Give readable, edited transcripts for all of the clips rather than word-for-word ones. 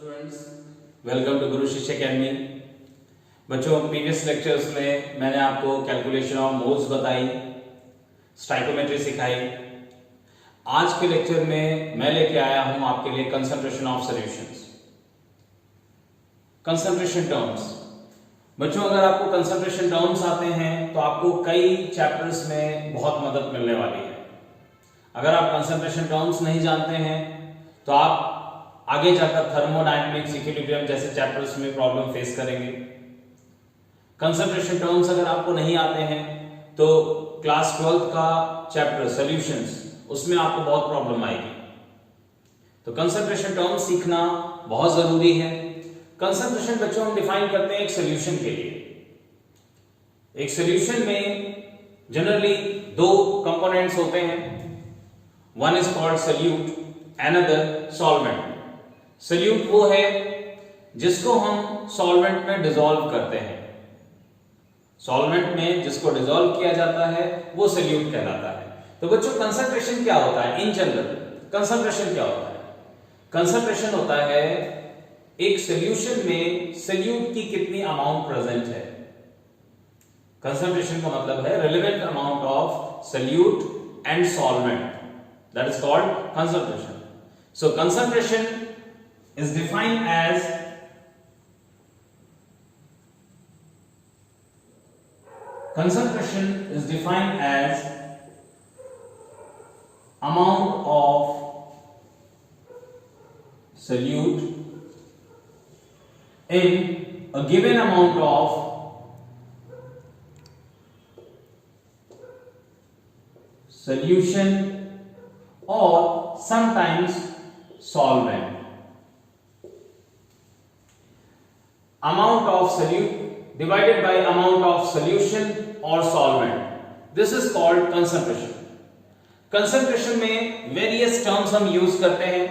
Students, welcome to गुरु शिष्य academy. बच्चों, previous lectures में मैंने आपको कैलकुलेशन ऑफ मोल्स बताई, स्टाइकोमेट्री सिखाई। आज के लेक्चर में मैं लेके आया हूं आपके लिए concentration of solutions, concentration terms. बच्चों, अगर आपको कंसंट्रेशन टर्म्स आते हैं तो आपको कई चैप्टर्स में बहुत मदद मिलने वाली है। अगर आप कंसंट्रेशन टर्म्स नहीं जानते हैं तो आप आगे जाकर थर्मोडायनेमिक्स, इक्विलिब्रियम जैसे चैप्टर्स में प्रॉब्लम फेस करेंगे। कंसंट्रेशन टर्म्स अगर आपको नहीं आते हैं तो क्लास 12th का चैप्टर सॉल्यूशंस, उसमें आपको बहुत प्रॉब्लम आएगी। तो कंसंट्रेशन टर्म्स सीखना बहुत जरूरी है। कंसंट्रेशन बच्चों हम डिफाइन करते हैं एक सॉल्यूशन के लिए। एक सॉल्यूशन में जनरली दो कंपोनेंट्स होते हैं, one is called solute, another solvent. Solute वो है जिसको हम सॉल्वेंट में डिसॉल्व करते हैं। सॉल्वेंट में जिसको डिसॉल्व किया जाता है वो सॉल्यूट कहलाता है। तो बच्चों, कंसंट्रेशन क्या होता है? इन जनरल कंसंट्रेशन क्या होता है? कंसंट्रेशन होता है एक सॉल्यूशन में सॉल्यूट की कितनी अमाउंट प्रेजेंट है। कंसंट्रेशन का मतलब है relevant amount of solute and solvent, that is called concentration. So concentration is defined as amount of solute in a given amount of solution or sometimes solvent. Amount of solute divided by amount of solution or solvent, this is called concentration. Concentration में various terms हम use करते हैं,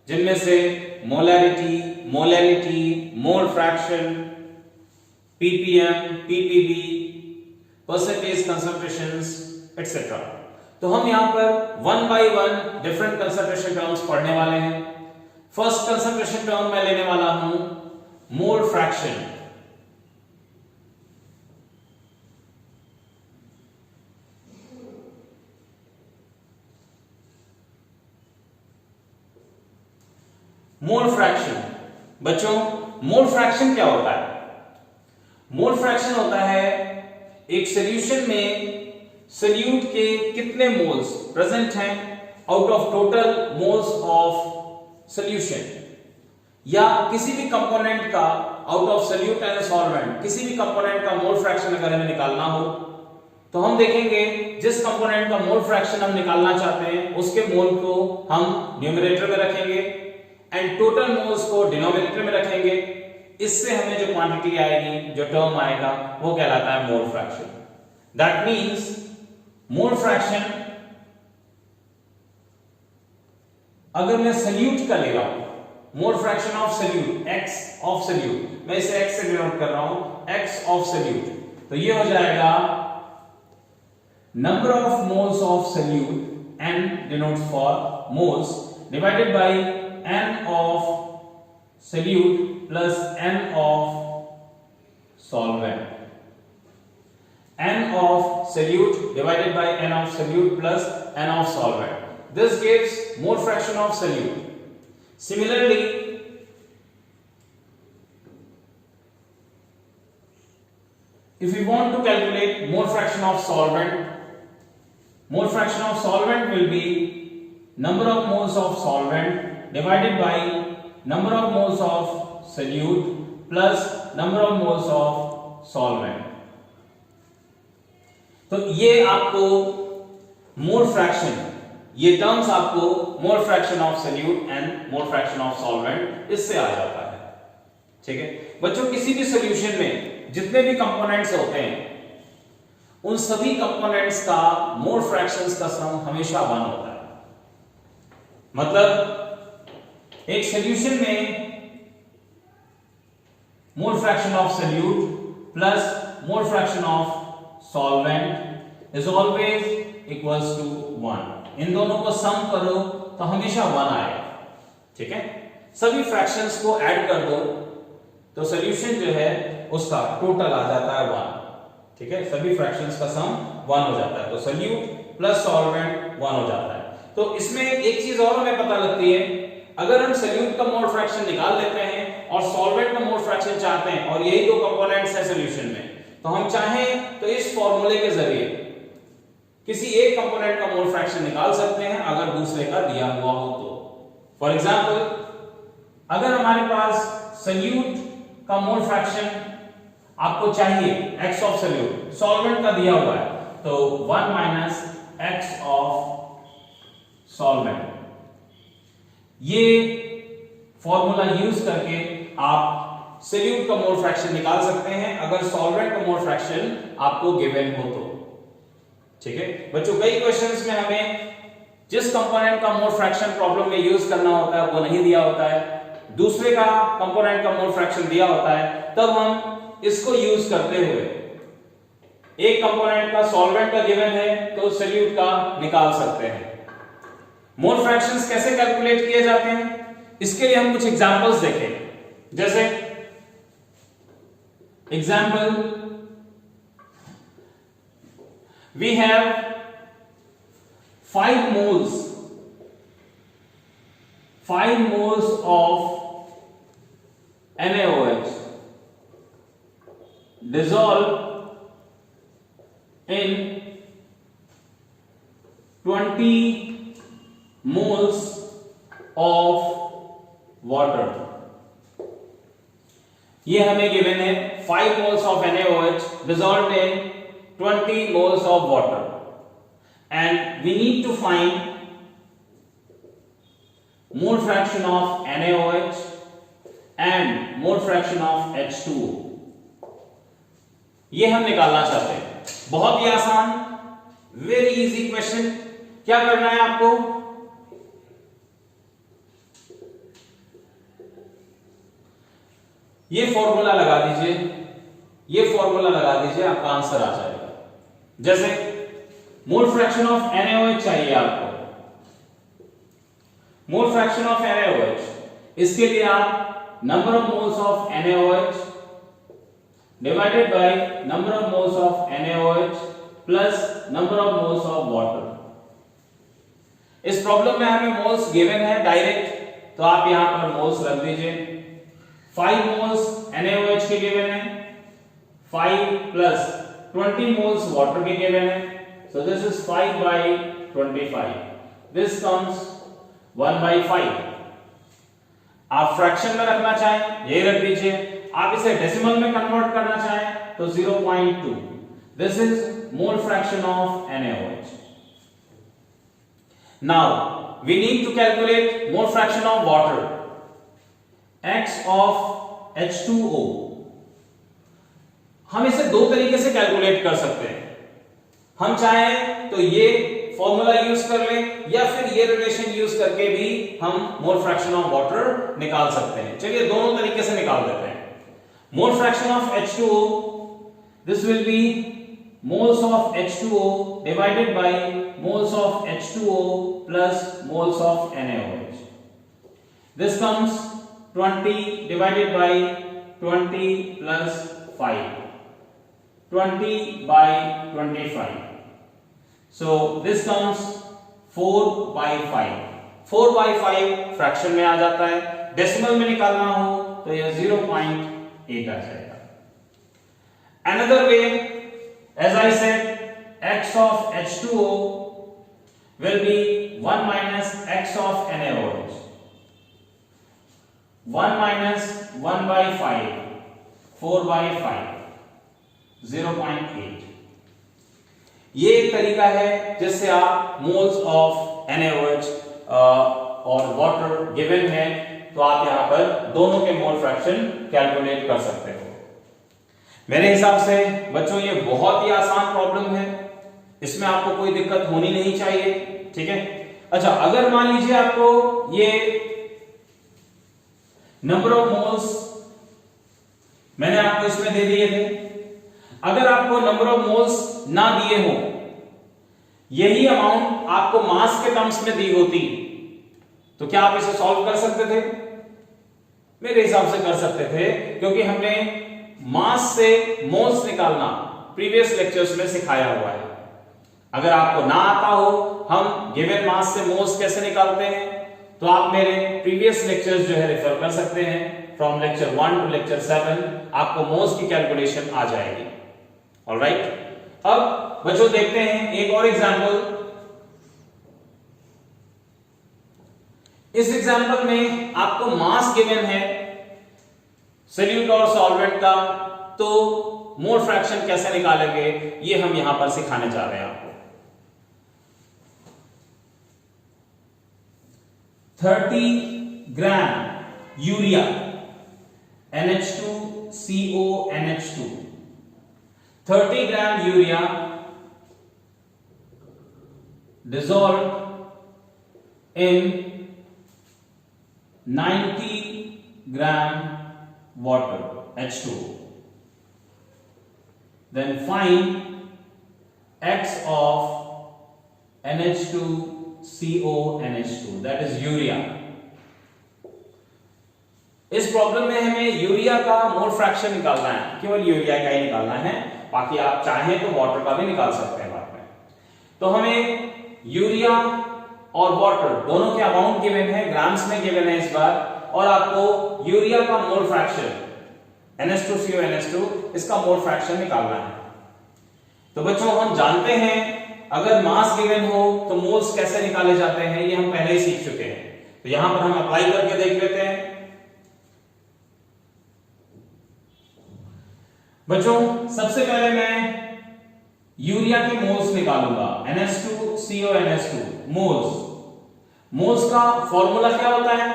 जिनमें से molarity, molality, mole fraction, ppm, ppb, percentage concentrations, etc. तो हम यहां पर one by one different concentration terms पढ़ने वाले हैं। फर्स्ट कंसंट्रेशन टर्म मैं लेने वाला हूं मोल फ्रैक्शन। मोल फ्रैक्शन बच्चों, मोल फ्रैक्शन क्या होता है? मोल फ्रैक्शन होता है एक सॉल्यूशन में सॉल्यूट के कितने मोल्स प्रेजेंट हैं out of total moles of solution, या किसी भी कंपोनेंट का out of solute and solvent किसी भी कंपोनेंट का मोल फ्रैक्शन अगर हमें निकालना हो तो हम देखेंगे जिस कंपोनेंट का मोल फ्रैक्शन हम निकालना चाहते हैं उसके मोल को हम न्यूमरेटर में रखेंगे एंड टोटल मोल्स को डिनोमिनेटर में रखेंगे। इससे हमें जो क्वांटिटी आएगी, जो टर्म आएगा, वो कहलाता है mole fraction. That means mole fraction अगर मैं सॉल्यूट का ले रहा हूं, mole fraction of solute, x of solute, मैं इसे x से डिनोट कर रहा हूं, x ऑफ सॉल्यूट, तो ये हो जाएगा number of moles of solute, n denotes for moles, divided by n of solute plus n of solvent. n of solute divided by n of solute plus n of solvent. This gives mole fraction of solute. Similarly, if we want to calculate mole fraction of solvent, mole fraction of solvent will be number of moles of solvent divided by number of moles of solute plus number of moles of solvent. तो ये आपको mole fraction, ये terms आपको mole fraction of solute and mole fraction of solvent, इससे आ जाता है। ठीक है बच्चों, किसी भी सॉल्यूशन में जितने भी कंपोनेंट्स होते हैं उन सभी कंपोनेंट्स का मोल फ्रैक्शंस का सम हमेशा 1 होता है। मतलब एक सॉल्यूशन में mole fraction of solute plus mole fraction of solvent is always equals to 1। इन दोनों को सम करो तो हमेशा 1 आएगा। ठीक है, सभी फ्रैक्शंस को ऐड कर दो तो सॉल्यूशन जो है उसका टोटल आ जाता है 1। ठीक है, सभी फ्रैक्शंस का सम 1 हो जाता है, तो सोल्यूट प्लस सॉल्वेंट 1 हो जाता है। तो इसमें एक चीज और हमें पता लगती है, अगर हम सोल्यूट का मोल फ्रैक्शन निकाल लेते हैं और सॉल्वेंट का मोल फ्रैक्शन चाहते हैं और यही दो कंपोनेंट्स हैं सॉल्यूशन में, तो हम चाहें तो इस फॉर्मूले के जरिए किसी एक कंपोनेंट का मोल फ्रैक्शन निकाल सकते हैं अगर दूसरे का दिया हुआ हो तो। फॉर एग्जांपल, अगर हमारे पास सोल्यूट का मोल फ्रैक्शन आपको चाहिए x ऑफ सोल्यूट, सॉल्वेंट का दिया हुआ है, तो 1 माइनस x ऑफ सॉल्वेंट, ये फॉर्मूला यूज करके आप सोल्यूट का मोल फ्रैक्शन निकाल सकते हैं अगर सॉल्वेंट का मोल फ्रैक्शन आपको गिवन हो तो। ठीक है बच्चों, कई क्वेश्चंस में हमें जिस कंपोनेंट का मोल फ्रैक्शन प्रॉब्लम में यूज करना होता है वो नहीं दिया होता है, दूसरे का कंपोनेंट का मोल फ्रैक्शन दिया होता है, तब हम इसको यूज करते हुए एक कंपोनेंट का सॉल्वेंट का गिवन है तो सोल्यूट का निकाल सकते हैं। मोल फ्रैक्शंस कैसे कैलकुलेट किए जाते हैं, इसके लिए हम कुछ एग्जांपल्स देखें। जैसे example, we have 5 moles of NaOH dissolved in 20 moles of water। ये हमें गिवन है 5 moles of NaOH dissolved in 20 moles of water and we need to find mole fraction of NaOH and mole fraction of H2O। ये हम निकालना चाहते हैं। बहुत ही आसान, वेरी इजी क्वेश्चन। क्या करना है आपको, ये फॉर्मूला लगा दीजिए, ये फॉर्मूला लगा दीजिए, आपका आंसर आ जाएगा। जैसे मोल फ्रैक्शन ऑफ NaOH चाहिए आपको, मोल फ्रैक्शन ऑफ NaOH, इसके लिए आप number of moles of NaOH divided by number of moles of NaOH plus number of moles of water. इस प्रॉब्लम में हमें मोल्स गिवन है डायरेक्ट, तो आप यहां पर मोल्स रख दीजिए। 5 मोल्स NaOH के गिवन है, 5 प्लस 20 मोल्स वाटर के गिवन है, so this is 5 by 25, this comes 1 by 5। आप फ्रैक्शन में रखना चाहें यही रख दीजिए, आप इसे डेसिमल में कन्वर्ट करना चाहें तो 0.2, this is mole fraction of NaOH। now we need to calculate mole fraction of water, x of H2O। हम इसे दो तरीके से कैलकुलेट कर सकते हैं, हम चाहें तो ये फॉर्मूला यूज कर लें या फिर ये रिलेशन यूज करके भी हम मोल फ्रैक्शन ऑफ वाटर निकाल सकते हैं। चलिए दोनों तरीके से निकाल देते हैं। Mole fraction of H2O, this will be moles of H2O divided by moles of H2O plus moles of NaOH। this comes 20 divided by 20 plus 5, 20 by 25, so this comes 4 by 5। 4 by 5 fraction में आ जाता है, decimal में निकालना हो तो यह 0.8 आ जाएगा। Another way, as I said, x of H2O will be 1 minus x of NaOH, 1 minus 1 by 5, 4 by 5, 0.8। ये एक तरीका है जिससे आप मोल्स ऑफ NaOH और वाटर गिवन है तो आप यहां पर दोनों के मोल फ्रैक्शन कैलकुलेट कर सकते हो। मेरे हिसाब से बच्चों ये बहुत ही आसान प्रॉब्लम है, इसमें आपको कोई दिक्कत होनी नहीं चाहिए। ठीक है, अच्छा अगर मान लीजिए आपको ये नंबर ऑफ मोल्स मैंने आपको इसमें दे दिए थे, अगर आपको नंबर ऑफ मोल्स ना दिए हो, यही अमाउंट आपको मास के टर्म्स में दी होती, तो क्या आप इसे सॉल्व कर सकते थे? मेरे हिसाब से कर सकते थे, क्योंकि हमने मास से मोल्स निकालना प्रीवियस लेक्चर्स में सिखाया हुआ है। अगर आपको ना आता हो हम गिवन मास से मोल्स कैसे निकालते हैं, तो आप मेरे प्रीवियस लेक्चर्स जो है रेफर कर सकते हैं। फ्रॉम लेक्चर 1 टू लेक्चर 7 आपको मोल्स की कैलकुलेशन आ जाएगी। ऑलराइट, अब बच्चों देखते हैं एक और एग्जांपल। इस एग्जांपल में आपको मास गिवन है सॉल्यूट और सॉल्वेंट का, तो मोल फ्रैक्शन कैसे निकालेंगे ये हम यहां पर सिखाने जा रहे हैं आपको। 30 gram urea NH2CONH2, 30 gram urea dissolved in 90 gram water H2O. Then find X of NH2CONH2, that is urea. इस प्रॉब्लम में हमें यूरिया का मोल फ्रैक्शन निकालना है, केवल यूरिया का ही निकालना है, बाकी आप चाहें तो वाटर का भी निकाल सकते हैं बाद में। तो हमें यूरिया और वाटर दोनों के अमाउंट गिवन है, ग्राम्स में गिवन है इस बार, और आपको यूरिया का मोल फ्रैक्शन NH2CONH2 इसका मोल फ्रैक्शन निकालना है। तो बच्चों हम जानते हैं अगर मास गिवन हो तो मोल्स कैसे निकाले जाते हैं, ये हम पहले ही सीख चुके हैं। तो यहां पर हम अप्लाई करके देख लेते हैं। बच्चों सबसे पहले मैं यूरिया के मोल्स निकालूंगा, NH2CONH2 मोल्स का फॉर्मूला क्या होता है?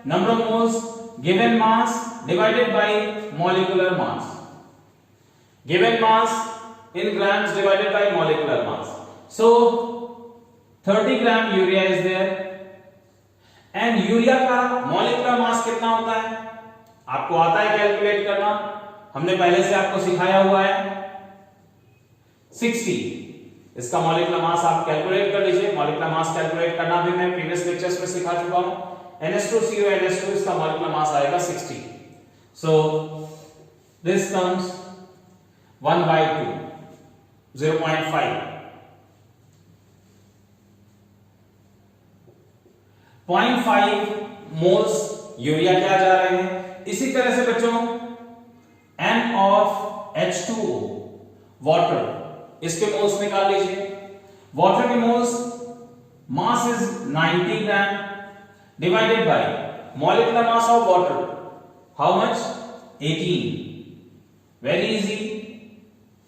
Number of moles given mass divided by molecular mass, given mass in grams divided by molecular mass. So 30 gram urea is there and urea का molecular mass कितना होता है आपको आता है कैलकुलेट करना, हमने पहले से आपको सिखाया हुआ है 60। इसका molecular mass आप कैलकुलेट कर लीजिए। molecular mass कैलकुलेट करना भी मैं प्रीवियस लेक्चर्स में सिखा चुका हूं। NH2CONH2 इसका molecular mass आएगा 60। So this comes 1/2 0.5 0.5 moles urea क्या जा रहे हैं। इसी तरह से बच्चों N of H2O वाटर, इसके मोल्स निकाल लीजिए। वाटर के moles mass is 90 gram divided by molecular mass of water, how much? 18। Very easy,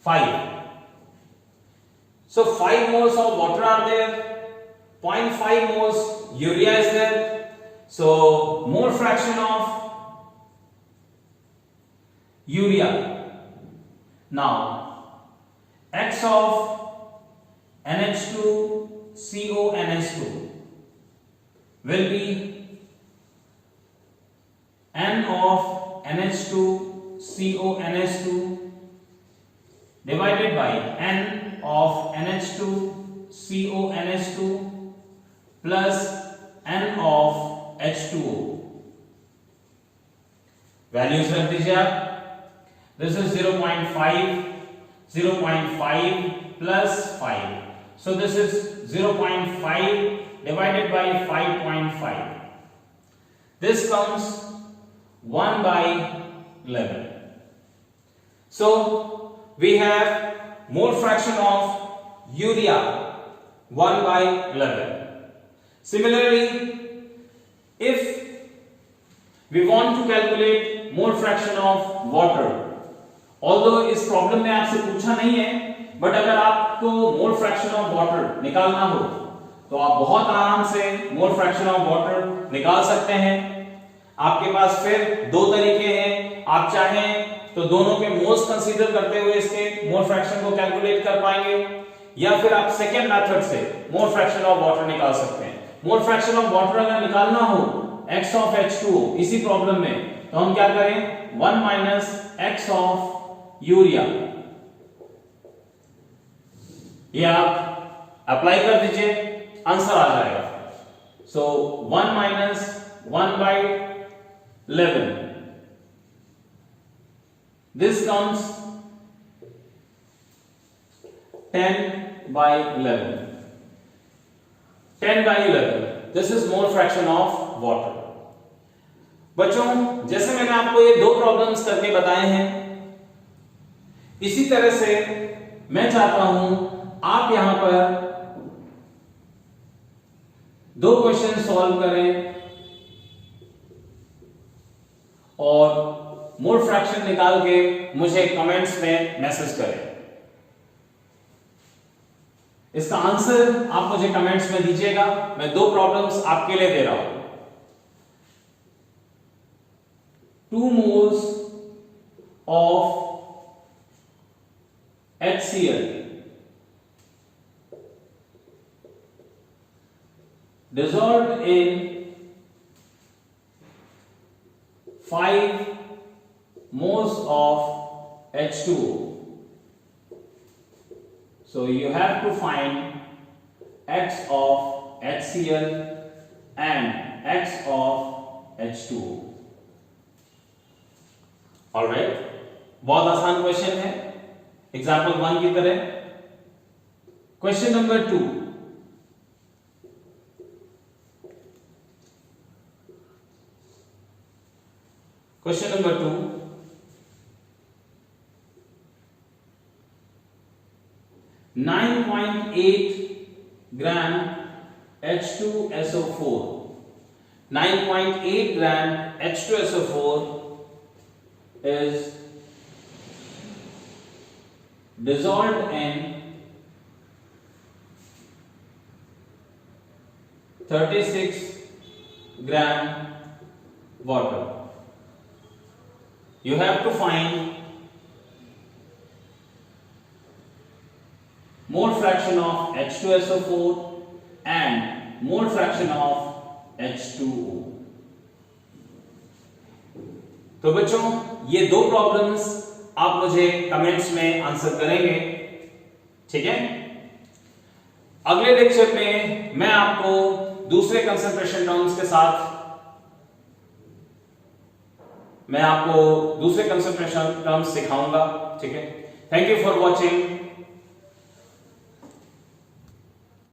5। So 5 moles of water are there, 0.5 moles urea is there. So mole fraction of urea, now X of NH2CONH2 will be N of NH2CONH2 divided by N of NH2CONH2 plus N of H2O। Values रख दीजिए आप। This is 0.5 plus 5, so this is 0.5 divided by 5.5, this comes 1/11। so we have mole fraction of urea 1/11। Similarly, if we want to calculate mole fraction of water, although इस problem में आपसे पूछा नहीं है, but अगर आपको मोल फ्रैक्शन ऑफ वाटर निकालना हो तो आप बहुत आराम से मोल फ्रैक्शन ऑफ वाटर निकाल सकते हैं। आपके पास फिर दो तरीके हैं, आप चाहें तो दोनों के मोल्स कंसीडर करते हुए इसके मोल फ्रैक्शन को कैलकुलेट कर पाएंगे, या फिर आप सेकेंड मेथड से मोल फ्रैक्शन ऑफ वाटर निकाल सकते हैं। मोल फ्रैक्शन ऑफ वाटर अगर निकालना हो X of H2O इसी प्रॉब्लम में, तो हम क्या करें? 1 minus X of यूरिया, ये आप अप्लाई कर दीजिए, आंसर आ जाएगा। सो 1 minus 1/11 This comes 10/11. 10/11. This is mole fraction of water. बच्चों, जैसे मैंने आपको ये दो प्रॉब्लम्स करके बताए हैं, इसी तरह से मैं चाहता हूं आप यहां पर दो क्वेश्चन सॉल्व करें और मोल फ्रैक्शन निकाल के मुझे कमेंट्स में मैसेज करें। इसका आंसर आप मुझे कमेंट्स में दीजिएगा। मैं दो प्रॉब्लम्स आपके लिए दे रहा हूं। 2 moles of HCl dissolved in 5 moles of H2O. So you have to find X of HCl and X of H2O. Alright, बहुत आसान क्वेश्चन है, एग्जाम्पल 1 की तरह। Question number 2, question number 2, 9.8 gram H2SO4. 9.8 gram H2SO4 is dissolved in 36 gram water. You have to find mole fraction of H2SO4 and mole fraction of H2O. तो बच्चों, ये दो problems आप मुझे कमेंट्स में आंसर करेंगे, ठीक है? अगले लेक्चर में मैं आपको दूसरे कंसंट्रेशन टर्म्स के साथ सिखाऊंगा, ठीक है? Thank you for watching.